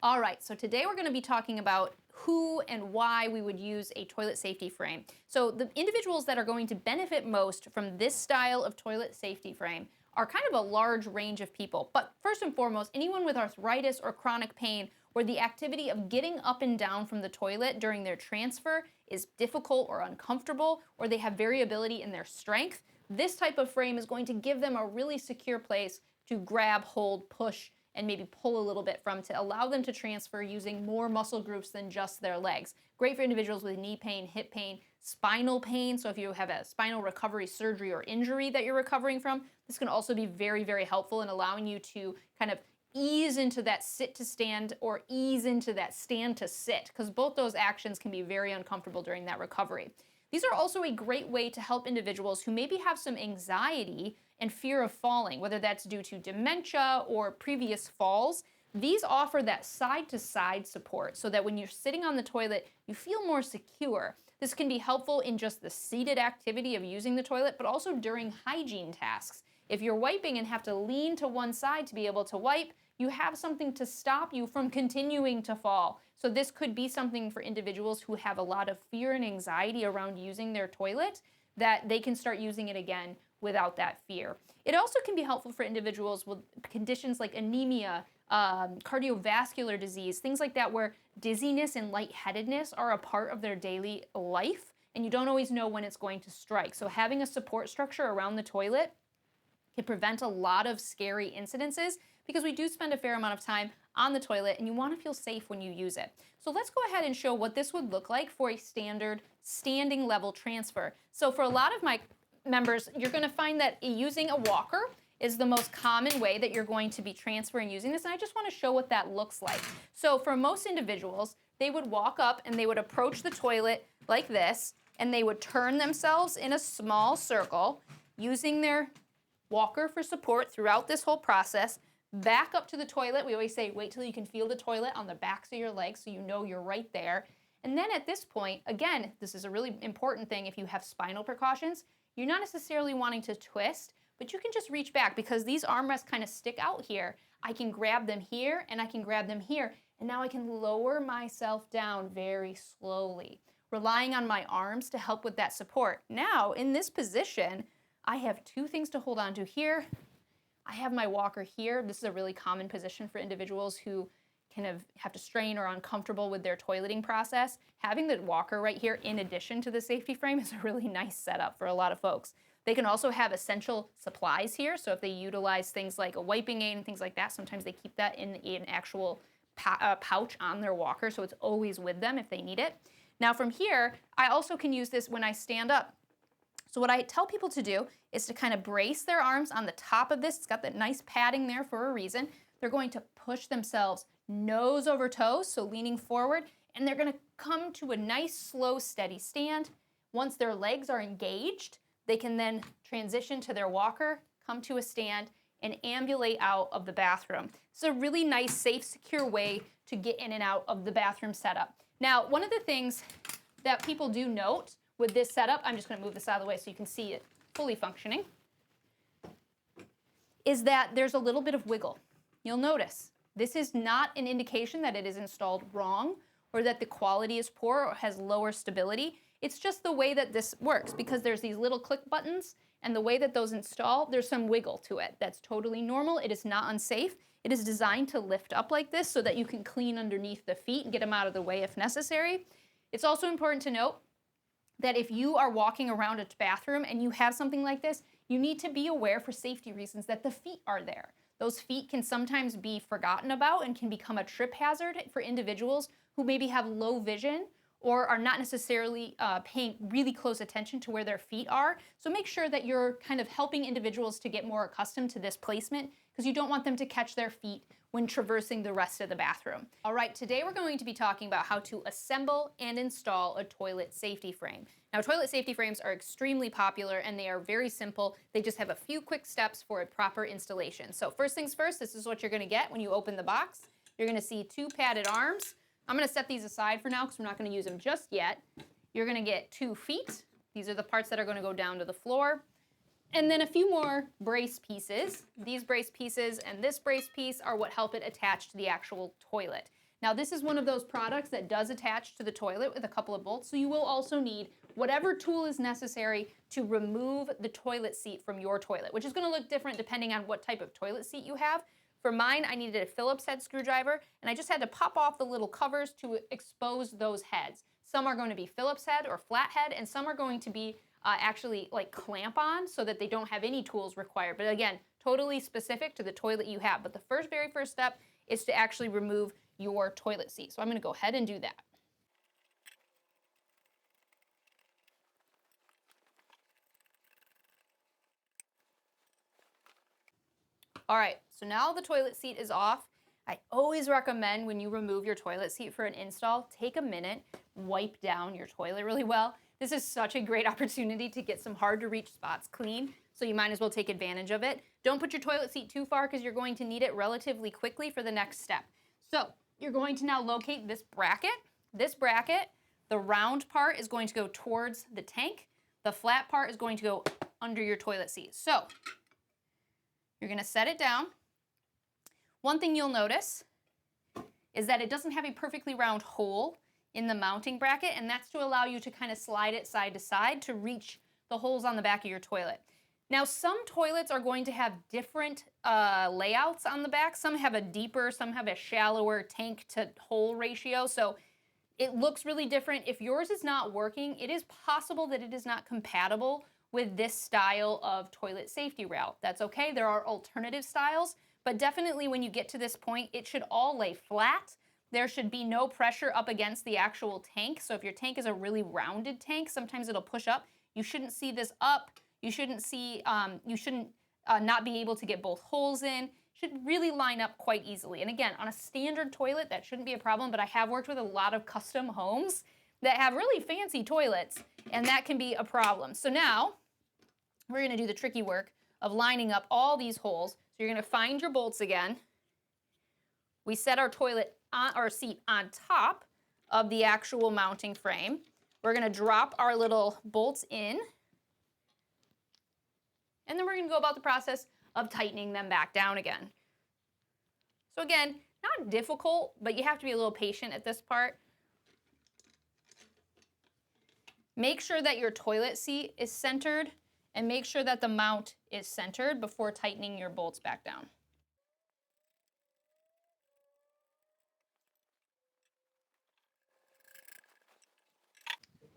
All right, so today we're going to be talking about who and why we would use a toilet safety frame. So the individuals that are going to benefit most from this style of toilet safety frame are kind of a large range of people. But first and foremost, anyone with arthritis or chronic pain where the activity of getting up and down from the toilet during their transfer is difficult or uncomfortable, or they have variability in their strength, this type of frame is going to give them a really secure place to grab, hold, push, and maybe pull a little bit from to allow them to transfer using more muscle groups than just their legs. Great for individuals with knee pain, hip pain, spinal pain. So if you have a spinal recovery surgery or injury that you're recovering from, this can also be very, very helpful in allowing you to kind of ease into that sit to stand or ease into that stand to sit, because both those actions can be very uncomfortable during that recovery. These are also a great way to help individuals who maybe have some anxiety and fear of falling, whether that's due to dementia or previous falls. These offer that side-to-side support so that when you're sitting on the toilet, you feel more secure. This can be helpful in just the seated activity of using the toilet, but also during hygiene tasks. If you're wiping and have to lean to one side to be able to wipe, you have something to stop you from continuing to fall. So this could be something for individuals who have a lot of fear and anxiety around using their toilet, that they can start using it again without that fear. It also can be helpful for individuals with conditions like anemia, cardiovascular disease, things like that, where dizziness and lightheadedness are a part of their daily life, and you don't always know when it's going to strike. So having a support structure around the toilet can prevent a lot of scary incidences, because we do spend a fair amount of time on the toilet and you want to feel safe when you use it. So let's go ahead and show what this would look like for a standard standing level transfer. So for a lot of my members, you're going to find that using a walker is the most common way that you're going to be transferring using this, and I just want to show what that looks like. So for most individuals, they would walk up and they would approach the toilet like this, and they would turn themselves in a small circle using their walker for support throughout this whole process. Back up to the toilet. We always say wait till you can feel the toilet on the backs of your legs so you know you're right there. And then at this point, again, this is a really important thing if you have spinal precautions, you're not necessarily wanting to twist, but you can just reach back, because these armrests kind of stick out here. I can grab them here and I can grab them here, and now I can lower myself down very slowly, relying on my arms to help with that support. Now, in this position, I have two things to hold on to here. I have my walker here. This is a really common position for individuals who kind of have to strain or uncomfortable with their toileting process. Having the walker right here in addition to the safety frame is a really nice setup for a lot of folks. They can also have essential supplies here. So if they utilize things like a wiping aid and things like that, sometimes they keep that in an actual pouch on their walker, so it's always with them if they need it. Now from here, I also can use this when I stand up. So what I tell people to do is to kind of brace their arms on the top of this. It's got that nice padding there for a reason. They're going to push themselves nose over toes, so leaning forward, and they're going to come to a nice, slow, steady stand. Once their legs are engaged, they can then transition to their walker, come to a stand, and ambulate out of the bathroom. It's a really nice, safe, secure way to get in and out of the bathroom setup. Now, one of the things that people do note with this setup, I'm just going to move this out of the way so you can see it fully functioning, is that there's a little bit of wiggle. You'll notice this is not an indication that it is installed wrong or that the quality is poor or has lower stability. It's just the way that this works, because there's these little click buttons, and the way that those install, there's some wiggle to it. That's totally normal. It is not unsafe. It is designed to lift up like this so that you can clean underneath the feet and get them out of the way if necessary. It's also important to note that if you are walking around a bathroom and you have something like this, you need to be aware for safety reasons that the feet are there. Those feet can sometimes be forgotten about and can become a trip hazard for individuals who maybe have low vision or are not necessarily paying really close attention to where their feet are. So make sure that you're kind of helping individuals to get more accustomed to this placement, because you don't want them to catch their feet when traversing the rest of the bathroom. All right, today we're going to be talking about how to assemble and install a toilet safety frame. Now, toilet safety frames are extremely popular and they are very simple. They just have a few quick steps for a proper installation. So first things first, this is what you're gonna get when you open the box. You're gonna see two padded arms. I'm gonna set these aside for now because we're not gonna use them just yet. You're gonna get 2 feet. These are the parts that are gonna go down to the floor. And then a few more brace pieces. These brace pieces and this brace piece are what help it attach to the actual toilet. Now this is one of those products that does attach to the toilet with a couple of bolts, so you will also need whatever tool is necessary to remove the toilet seat from your toilet, which is going to look different depending on what type of toilet seat you have. For mine, I needed a Phillips head screwdriver, and I just had to pop off the little covers to expose those heads. Some are going to be Phillips head or flat head, and some are going to be actually like clamp on so that they don't have any tools required. But again, totally specific to the toilet you have. But the very first step is to actually remove your toilet seat. So I'm going to go ahead and do that. All right, so now the toilet seat is off. I always recommend when you remove your toilet seat for an install, take a minute, wipe down your toilet really well. This is such a great opportunity to get some hard to reach spots clean, so you might as well take advantage of it. Don't put your toilet seat too far because you're going to need it relatively quickly for the next step. So you're going to now locate this bracket. This bracket, the round part is going to go towards the tank. The flat part is going to go under your toilet seat. So you're going to set it down. One thing you'll notice is that it doesn't have a perfectly round hole in the mounting bracket, and that's to allow you to kind of slide it side to side to reach the holes on the back of your toilet. Now, some toilets are going to have different layouts on the back. Some have a deeper, some have a shallower tank to hole ratio, so it looks really different. If yours is not working, it is possible that it is not compatible with this style of toilet safety rail. That's okay, there are alternative styles, but definitely when you get to this point, it should all lay flat. There should be no pressure up against the actual tank. So if your tank is a really rounded tank, sometimes it'll push up. You shouldn't see this up. You shouldn't see, not be able to get both holes in. Should really line up quite easily. And again, on a standard toilet, that shouldn't be a problem, but I have worked with a lot of custom homes that have really fancy toilets, and that can be a problem. So now, we're gonna do the tricky work of lining up all these holes. So you're gonna find your bolts again. We set our toilet on our seat on top of the actual mounting frame. We're gonna drop our little bolts in, and then we're gonna go about the process of tightening them back down again. So again, not difficult, but you have to be a little patient at this part. Make sure that your toilet seat is centered, and make sure that the mount is centered before tightening your bolts back down.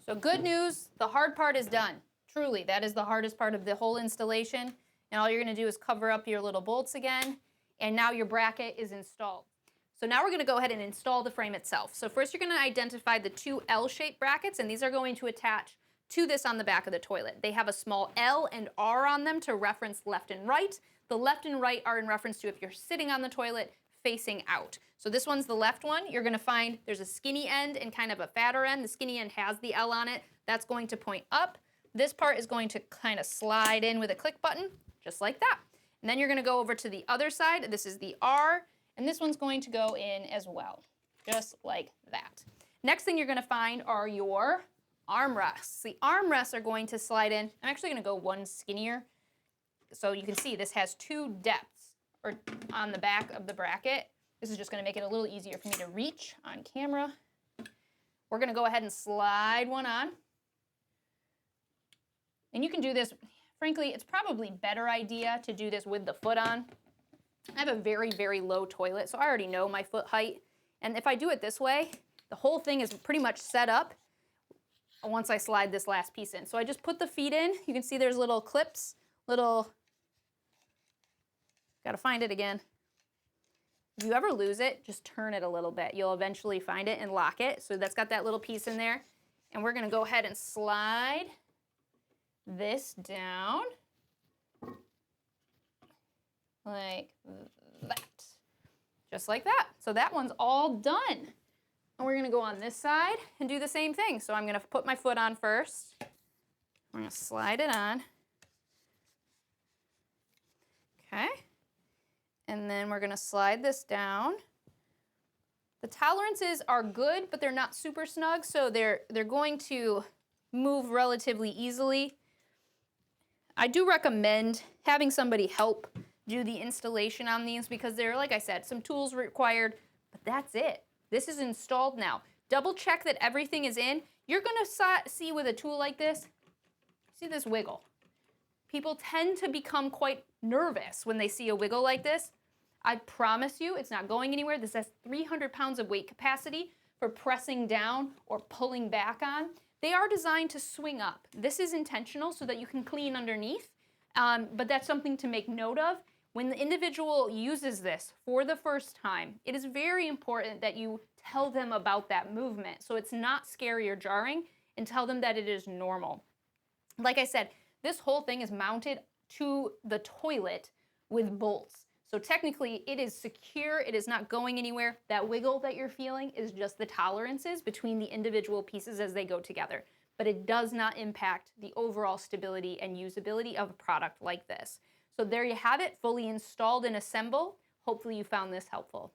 So good news, the hard part is done. Truly, that is the hardest part of the whole installation. And all you're gonna do is cover up your little bolts again, and now your bracket is installed. So now we're gonna go ahead and install the frame itself. So first you're gonna identify the two L-shaped brackets, and these are going to attach to this on the back of the toilet. They have a small L and R on them to reference left and right. The left and right are in reference to if you're sitting on the toilet facing out. So this one's the left one. You're gonna find there's a skinny end and kind of a fatter end. The skinny end has the L on it. That's going to point up. This part is going to kind of slide in with a click button, just like that. And then you're gonna go over to the other side. This is the R, and this one's going to go in as well, just like that. Next thing you're gonna find are your armrests. The armrests are going to slide in. I'm actually gonna go one skinnier. So you can see this has two depths on the back of the bracket. This is just gonna make it a little easier for me to reach on camera. We're gonna go ahead and slide one on. And you can do this, frankly, it's probably a better idea to do this with the foot on. I have a very, very low toilet, so I already know my foot height. And if I do it this way, the whole thing is pretty much set up once I slide this last piece in. So I just put the feet in. You can see there's little clips, gotta find it again. If you ever lose it, just turn it a little bit. You'll eventually find it and lock it. So that's got that little piece in there. And we're gonna go ahead and slide this down like that, just like that. So that one's all done. And we're gonna go on this side and do the same thing. So I'm gonna put my foot on first. I'm gonna slide it on. Okay. And then we're gonna slide this down. The tolerances are good, but they're not super snug, so they're going to move relatively easily. I do recommend having somebody help do the installation on these because there are, like I said, some tools required, but that's it. This is installed now. Double check that everything is in. You're gonna see with a tool like this, see this wiggle. People tend to become quite nervous when they see a wiggle like this. I promise you it's not going anywhere. This has 300 pounds of weight capacity for pressing down or pulling back on. They are designed to swing up. This is intentional so that you can clean underneath, but that's something to make note of. When the individual uses this for the first time, it is very important that you tell them about that movement so it's not scary or jarring, and tell them that it is normal. Like I said, this whole thing is mounted to the toilet with bolts. So technically it is secure, it is not going anywhere. That wiggle that you're feeling is just the tolerances between the individual pieces as they go together. But it does not impact the overall stability and usability of a product like this. So there you have it, fully installed and assembled. Hopefully you found this helpful.